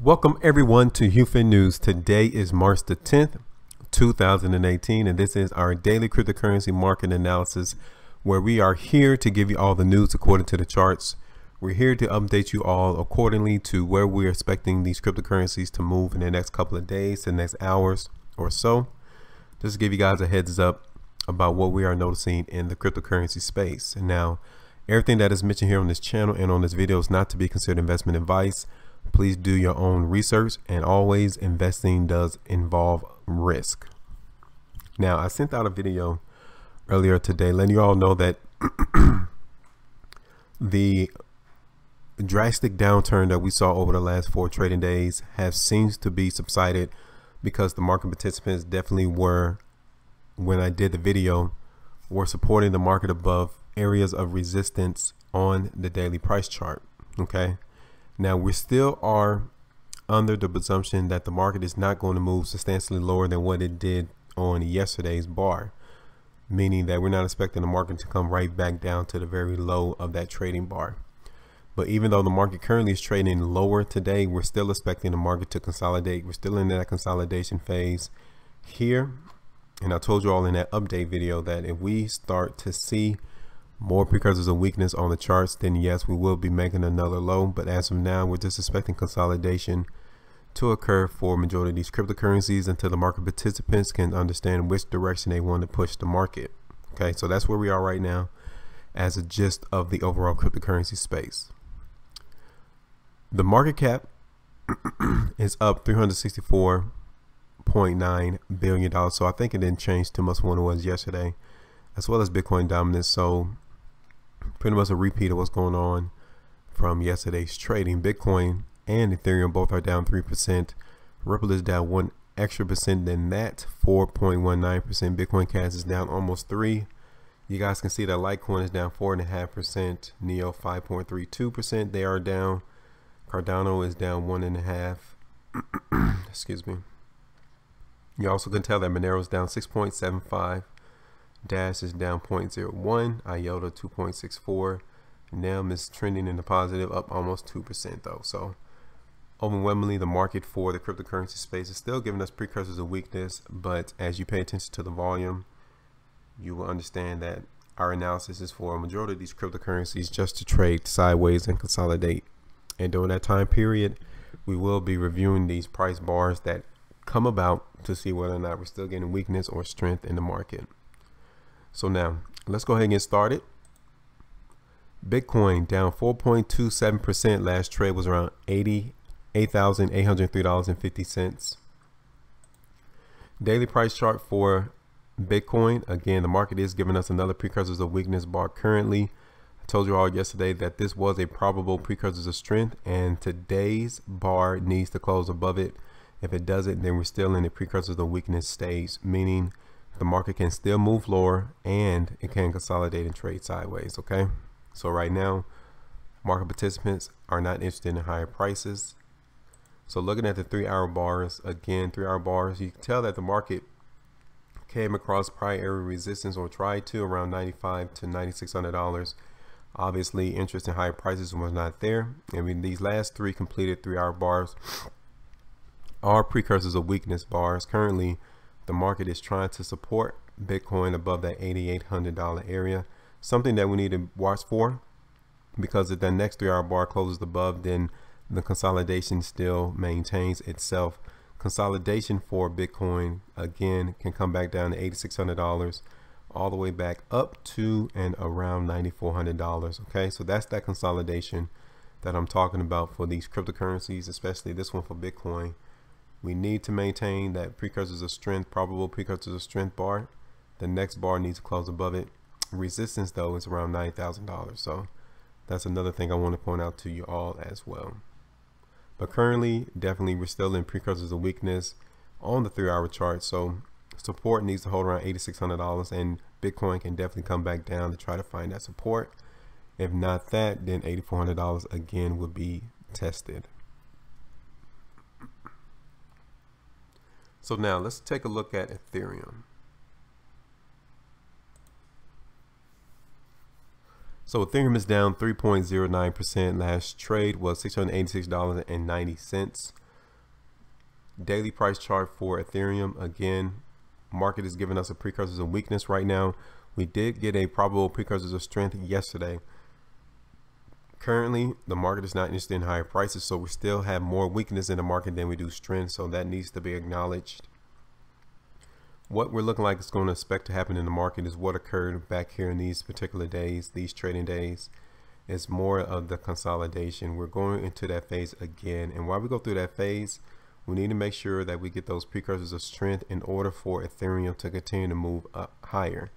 Welcome everyone to HueFin News. Today is March the 10th, 2018, and this is our daily cryptocurrency market analysis, where we are here to give you all the news according to the charts. We're here to update you all accordingly to where we're expecting these cryptocurrencies to move in the next couple of days, the next hours or so. Just to give you guys a heads up about what we are noticing in the cryptocurrency space. And now, everything that is mentioned here on this channel and on this video is not to be considered investment advice. Please do your own research, and always investing does involve risk. Now, I sent out a video earlier today letting you all know that the drastic downturn that we saw over the last 4 trading days seems to be subsided, because the market participants definitely were, when I did the video, were supporting the market above areas of resistance on the daily price chart. Okay. Now, we still are under the presumption that the market is not going to move substantially lower than what it did on yesterday's bar, meaning that we're not expecting the market to come right back down to the very low of that trading bar. But even though the market currently is trading lower today, we're still expecting the market to consolidate. We're still in that consolidation phase here. And I told you all in that update video that if we start to see more precursors of weakness on the charts, then yes, we will be making another low. But as of now, we're just expecting consolidation to occur for majority of these cryptocurrencies until the market participants can understand which direction they want to push the market. Okay, so that's where we are right now as a gist of the overall cryptocurrency space. The market cap is up $364.9 billion. So I think it didn't change too much from what it was yesterday, as well as Bitcoin dominance. So pretty much a repeat of what's going on from yesterday's trading. Bitcoin and Ethereum both are down 3%. Ripple is down 1% extra than that, 4.19%. Bitcoin Cash is down almost 3%. You guys can see that Litecoin is down 4.5%. Neo 5.32%. They are down. Cardano is down 1.5%. Excuse me. You also can tell that Monero is down 6.75%. Dash is down 0.01, IOTA 2.64. NEM is trending in the positive, up almost 2% though. So overwhelmingly, the market for the cryptocurrency space is still giving us precursors of weakness, but as you pay attention to the volume, you will understand that our analysis is for a majority of these cryptocurrencies just to trade sideways and consolidate. And during that time period, we will be reviewing these price bars that come about to see whether or not we're still getting weakness or strength in the market. So now let's go ahead and get started. Bitcoin down 4.27%. Last trade was around $88,803.50. Daily price chart for Bitcoin. Again, the market is giving us another precursors of weakness bar currently. I told you all yesterday that this was a probable precursors of strength, and today's bar needs to close above it. If it doesn't, then we're still in the precursors of weakness stage, meaning the market can still move lower and it can consolidate and trade sideways. Okay, so right now market participants are not interested in higher prices. So looking at the 3-hour bars, again, 3-hour bars, you can tell that the market came across prior area resistance, or tried to, around $95 to $9,600. Obviously, interest in higher prices was not there. I mean, these last 3 completed 3-hour bars are precursors of weakness bars. Currently, the market is trying to support Bitcoin above that $8,800 area, something that we need to watch for, because if that next 3-hour bar closes above, then the consolidation still maintains itself. Consolidation for Bitcoin again can come back down to $8,600, all the way back up to and around $9,400. Okay, so that's that consolidation that I'm talking about for these cryptocurrencies, especially this one for Bitcoin. We need to maintain that precursors of strength, probable precursors of strength bar. The next bar needs to close above it. Resistance though is around $9,000. So that's another thing I want to point out to you all as well. But currently, definitely we're still in precursors of weakness on the 3-hour chart. So support needs to hold around $8,600, and Bitcoin can definitely come back down to try to find that support. If not that, then $8,400 again would be tested. So now let's take a look at Ethereum. So Ethereum is down 3.09%. Last trade was $686.90. Daily price chart for Ethereum. Again, market is giving us a precursors of weakness right now. We did get a probable precursors of strength yesterday. Currently, the market is not interested in higher prices, so we still have more weakness in the market than we do strength, so that needs to be acknowledged. What we're looking like is going to expect to happen in the market is what occurred back here in these particular days, these trading days. It's more of the consolidation. We're going into that phase again, and while we go through that phase, we need to make sure that we get those precursors of strength in order for Ethereum to continue to move up higher.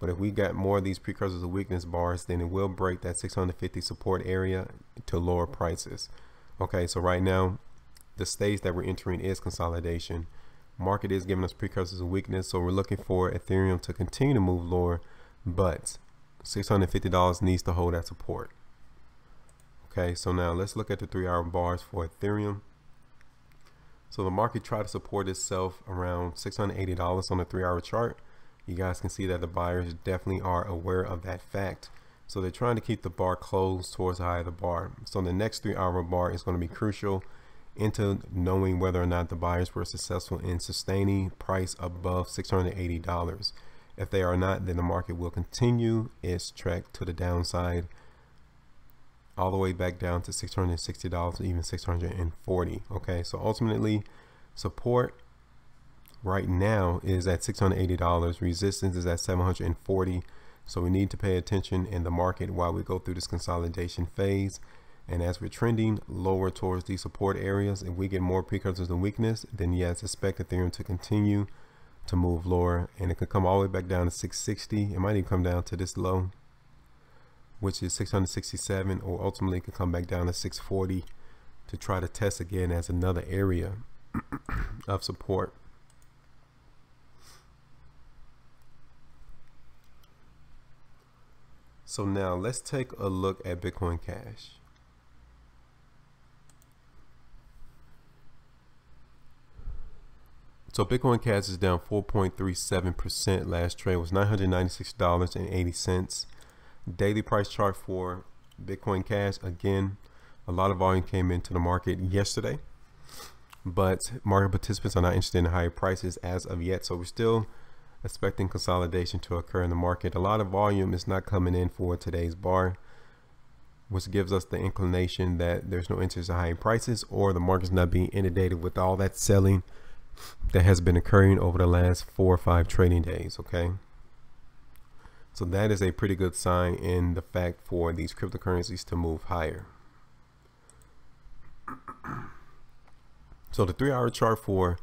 But if we got more of these precursors of weakness bars, then it will break that 650 support area to lower prices. Okay, so right now, the stage that we're entering is consolidation. Market is giving us precursors of weakness, so we're looking for Ethereum to continue to move lower, but $650 needs to hold that support. Okay, so now let's look at the 3-hour bars for Ethereum. So the market tried to support itself around $680 on the 3-hour chart. You guys can see that the buyers definitely are aware of that fact. So they're trying to keep the bar closed towards the high of the bar. So the next 3-hour bar is going to be crucial into knowing whether or not the buyers were successful in sustaining price above $680. If they are not, then the market will continue its trek to the downside all the way back down to $660, even $640. Okay, so ultimately support right now is at $680. Resistance is at $740. So we need to pay attention in the market while we go through this consolidation phase. And as we're trending lower towards these support areas, if we get more precursors of weakness, then yes, expect Ethereum to continue to move lower, and it could come all the way back down to 660. It might even come down to this low, which is 667, or ultimately it could come back down to 640 to try to test again as another area of support. So now let's take a look at Bitcoin Cash. So Bitcoin Cash is down 4.37%. Last trade was $996.80. Daily price chart for Bitcoin Cash. Again, a lot of volume came into the market yesterday, but market participants are not interested in higher prices as of yet. So we're still expecting consolidation to occur in the market. A lot of volume is not coming in for today's bar, which gives us the inclination that there's no interest in higher prices, or the market's not being inundated with all that selling that has been occurring over the last 4 or 5 trading days. Okay, so that is a pretty good sign in the fact for these cryptocurrencies to move higher. So the 3-hour chart for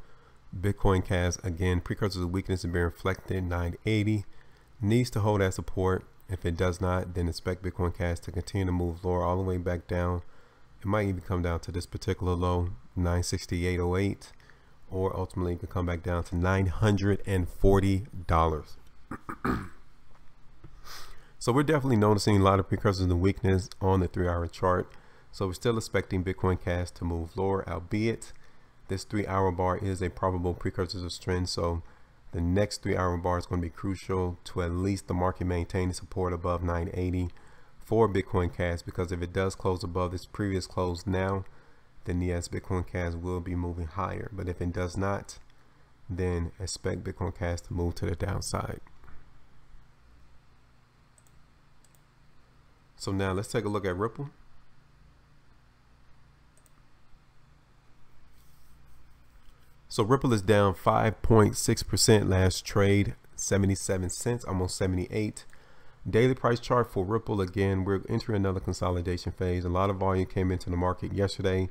Bitcoin Cash, again, precursors of weakness have been reflected. 980 needs to hold that support. If it does not, then expect Bitcoin Cash to continue to move lower all the way back down. It might even come down to this particular low, 968.08. or ultimately it could come back down to $940. So we're definitely noticing a lot of precursors of weakness on the 3-hour chart. So we're still expecting Bitcoin Cash to move lower, albeit this 3-hour bar is a probable precursor of strength. So the next 3-hour bar is going to be crucial to at least the market maintain support above 980 for Bitcoin Cash, because if it does close above this previous close now, then yes, Bitcoin Cash will be moving higher. But if it does not, then expect Bitcoin Cash to move to the downside. So now let's take a look at Ripple. So Ripple is down 5.6% last trade, 77 cents, almost 78. Daily price chart for Ripple. Again, we're entering another consolidation phase. A lot of volume came into the market yesterday.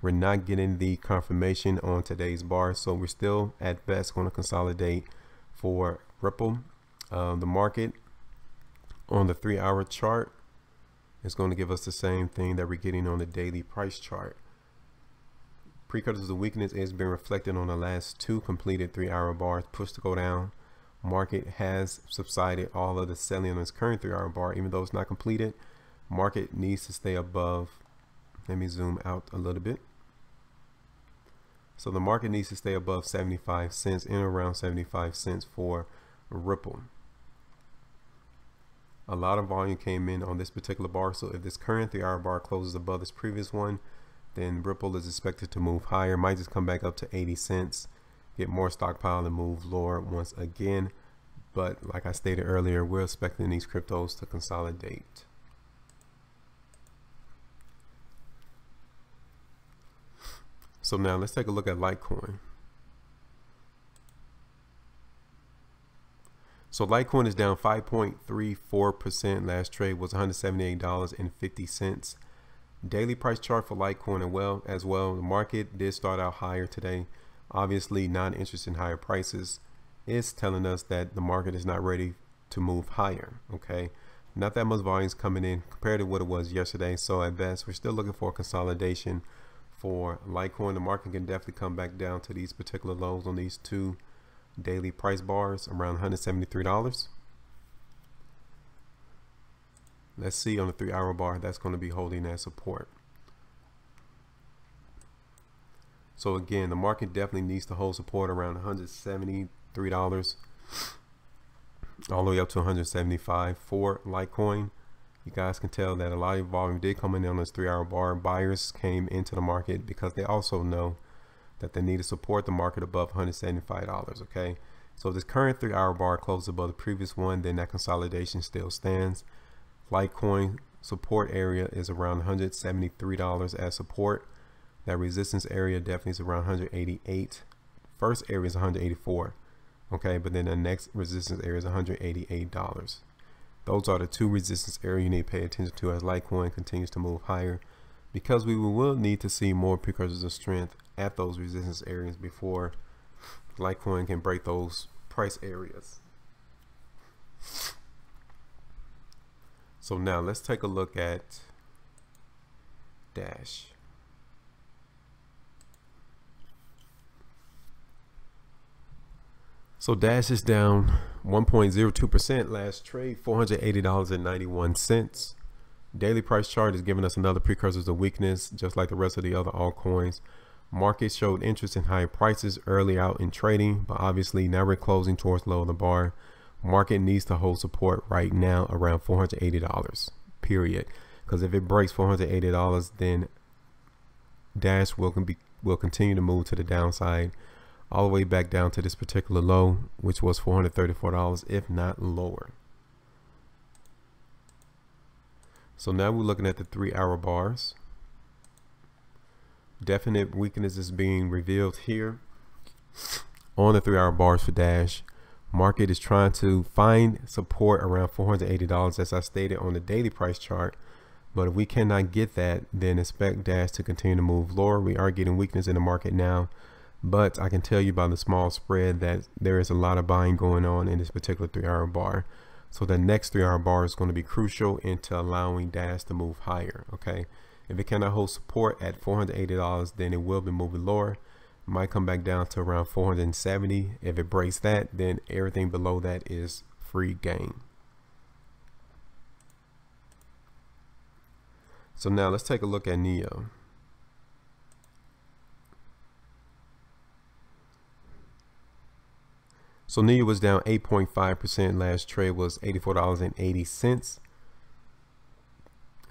We're not getting the confirmation on today's bar, so we're still at best going to consolidate for Ripple. The market on the 3-hour chart is going to give us the same thing that we're getting on the daily price chart. Precursors of weakness has been reflected on the last 2 completed 3-hour bars, pushed to go down. Market has subsided all of the selling on this current 3-hour bar, even though it's not completed. Market needs to stay above. Let me zoom out a little bit. So the market needs to stay above 75 cents, in around 75 cents for Ripple. A lot of volume came in on this particular bar. So if this current 3-hour bar closes above this previous one, then Ripple is expected to move higher. Might just come back up to 80 cents, get more stockpile and move lower once again. But like I stated earlier, we're expecting these cryptos to consolidate. So now let's take a look at Litecoin. So Litecoin is down 5.34%. Last trade was $178.50. Daily price chart for Litecoin as well. The market did start out higher today. Obviously, non-interest in higher prices is telling us that the market is not ready to move higher. Okay, not that much volume is coming in compared to what it was yesterday. So at best, we're still looking for a consolidation for Litecoin. The market can definitely come back down to these particular lows on these two daily price bars around $173. Let's see on the 3-hour bar, that's going to be holding that support. So again, the market definitely needs to hold support around $173 all the way up to $175 for Litecoin. You guys can tell that a lot of volume did come in on this 3-hour bar. Buyers came into the market because they also know that they need to support the market above $175. Okay, so if this current 3-hour bar closes above the previous one, then that consolidation still stands. Litecoin support area is around $173 as support. That resistance area definitely is around 188. First area is 184. Okay, but then the next resistance area is $188. Those are the two resistance areas you need to pay attention to as Litecoin continues to move higher, because we will need to see more precursors of strength at those resistance areas before Litecoin can break those price areas. So now let's take a look at Dash. So Dash is down 1.02% last trade, $480.91. Daily price chart is giving us another precursors of weakness, just like the rest of the other altcoins. Market showed interest in higher prices early out in trading, but obviously now we're closing towards low of the bar. Market needs to hold support right now around $480, period. Because if it breaks $480, then Dash will continue to move to the downside, all the way back down to this particular low, which was $434, if not lower. So now we're looking at the 3-hour bars. Definite weakness is being revealed here on the 3-hour bars for Dash. Market is trying to find support around $480, as I stated on the daily price chart. But if we cannot get that, then expect Dash to continue to move lower. We are getting weakness in the market now, but I can tell you by the small spread that there is a lot of buying going on in this particular 3-hour bar. So the next 3-hour bar is going to be crucial into allowing Dash to move higher. Okay, if it cannot hold support at $480, then it will be moving lower. It might come back down to around 470. If it breaks that, then everything below that is free game. So now let's take a look at Neo. So Neo was down 8.5%. Last trade was $84.80.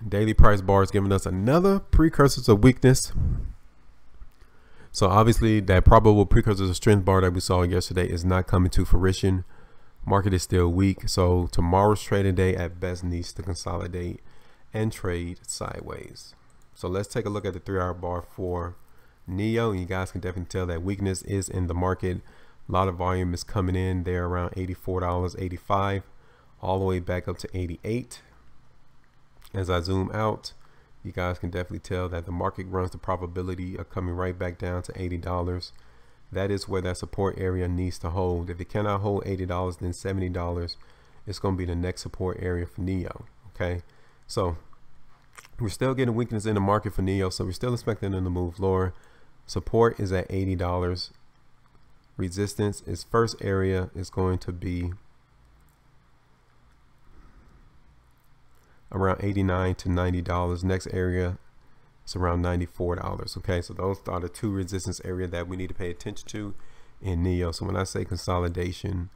Daily price bar is giving us another precursors of weakness. So obviously that probable precursors of strength bar that we saw yesterday is not coming to fruition. Market is still weak. So tomorrow's trading day at best needs to consolidate and trade sideways. So let's take a look at the 3-hour bar for Neo. You guys can definitely tell that weakness is in the market. A lot of volume is coming in there around $84.85 all the way back up to $88. As I zoom out, you guys can definitely tell that the market runs the probability of coming right back down to $80. That is where that support area needs to hold. If it cannot hold $80, then $70 is going to be the next support area for Neo. Okay, so we're still getting weakness in the market for Neo, so we're still expecting them to move lower. Support is at $80. Resistance, its first area is going to be around $89 to $90. Next area is around $94. Okay, so those are the two resistance area that we need to pay attention to in Neo. So when I say consolidation,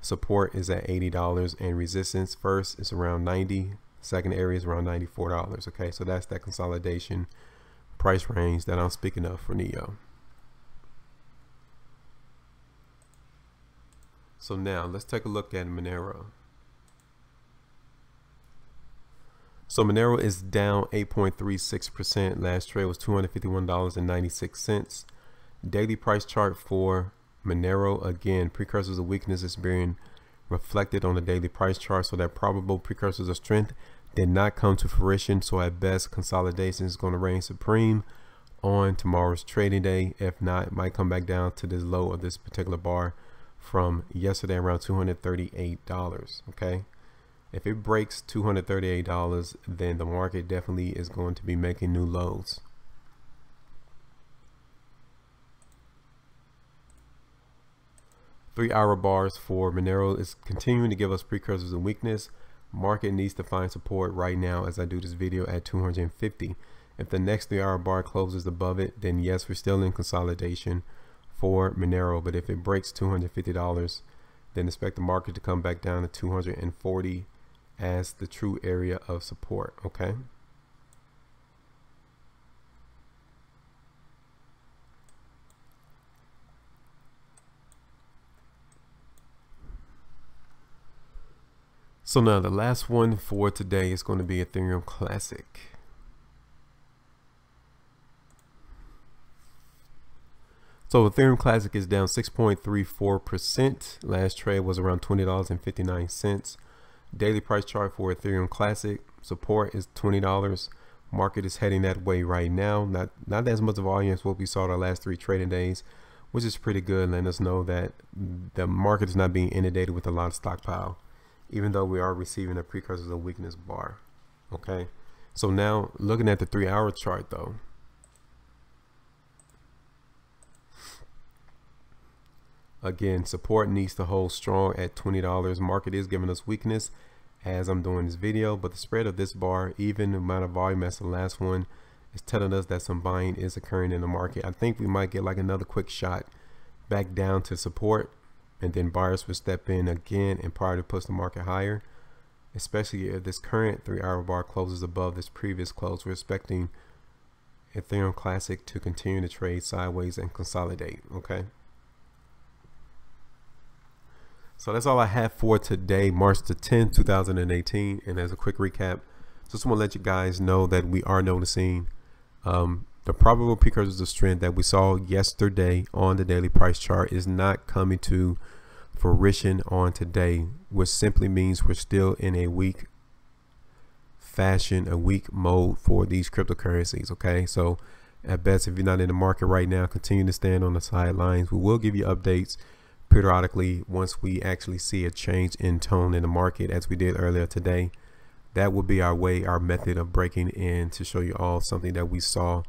support is at $80 and resistance first is around $90. Second area is around $94. Okay, so that's that consolidation price range that I'm speaking of for Neo. So now let's take a look at Monero. So Monero is down 8.36%. Last trade was $251.96. Daily price chart for Monero, again, precursors of weakness is being reflected on the daily price chart. So that probable precursors of strength did not come to fruition. So at best, consolidation is going to reign supreme on tomorrow's trading day. If not, it might come back down to the low of this particular bar from yesterday, around $238. Okay. If it breaks $238, then the market definitely is going to be making new lows. Three-hour bars for Monero is continuing to give us precursors of weakness. Market needs to find support right now as I do this video at 250. If the next 3-hour bar closes above it, then yes, we're still in consolidation for Monero. But if it breaks $250, then expect the market to come back down to 240 as the true area of support. Okay. So now the last one for today is going to be Ethereum Classic. So Ethereum Classic is down 6.34%. Last trade was around $20.59. Daily price chart for Ethereum Classic, support is $20. Market is heading that way right now. Not as much volume as what we saw the last 3 trading days, which is pretty good, letting us know that the market is not being inundated with a lot of stockpile, even though we are receiving a precursors of weakness bar. Okay, so now looking at the 3-hour chart though, again, support needs to hold strong at $20. Market is giving us weakness as I'm doing this video, but the spread of this bar, even the amount of volume as the last one, is telling us that some buying is occurring in the market. I think we might get like another quick shot back down to support, and then buyers will step in again and probably push the market higher, especially if this current 3-hour bar closes above this previous close. We're expecting Ethereum Classic to continue to trade sideways and consolidate. Okay. So that's all I have for today, March the 10th, 2018. And as a quick recap, just want to let you guys know that we are noticing the probable precursors of strength that we saw yesterday on the daily price chart is not coming to fruition on today, which simply means we're still in a weak fashion, a weak mode for these cryptocurrencies. Okay, so at best, if you're not in the market right now, continue to stand on the sidelines. We will give you updates periodically once we actually see a change in tone in the market, as we did earlier today. That will be our way, our method of breaking in to show you all something that we saw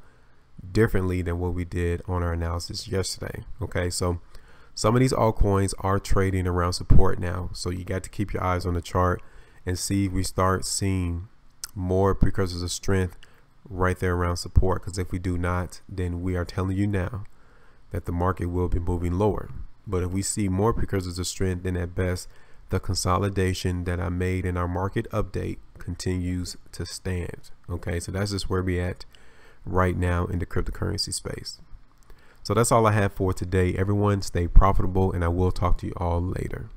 differently than what we did on our analysis yesterday. Okay, so some of these altcoins are trading around support now, so you got to keep your eyes on the chart and see if we start seeing more precursors of strength right there around support, because if we do not, then we are telling you now that the market will be moving lower. But if we see more precursors of strength, then at best, the consolidation that I made in our market update continues to stand. Okay, so that's just where we at right now in the cryptocurrency space. So that's all I have for today. Everyone stay profitable, and I will talk to you all later.